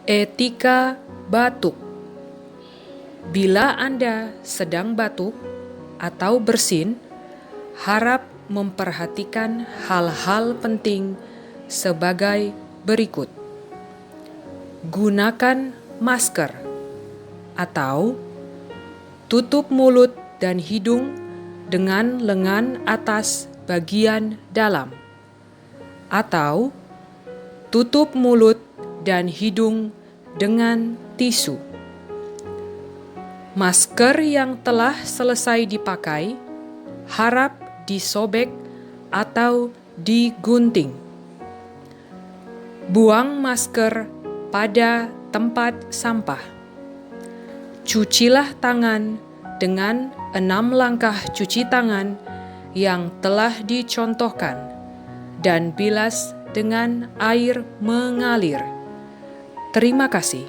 Etika batuk. Bila Anda sedang batuk atau bersin, harap memperhatikan hal-hal penting sebagai berikut. Gunakan masker atau tutup mulut dan hidung dengan lengan atas bagian dalam, atau tutup mulut dan hidung dengan tisu. Masker yang telah selesai dipakai harap disobek atau digunting. Buang masker pada tempat sampah. Cucilah tangan dengan 6 langkah cuci tangan yang telah dicontohkan dan bilas dengan air mengalir. Terima kasih.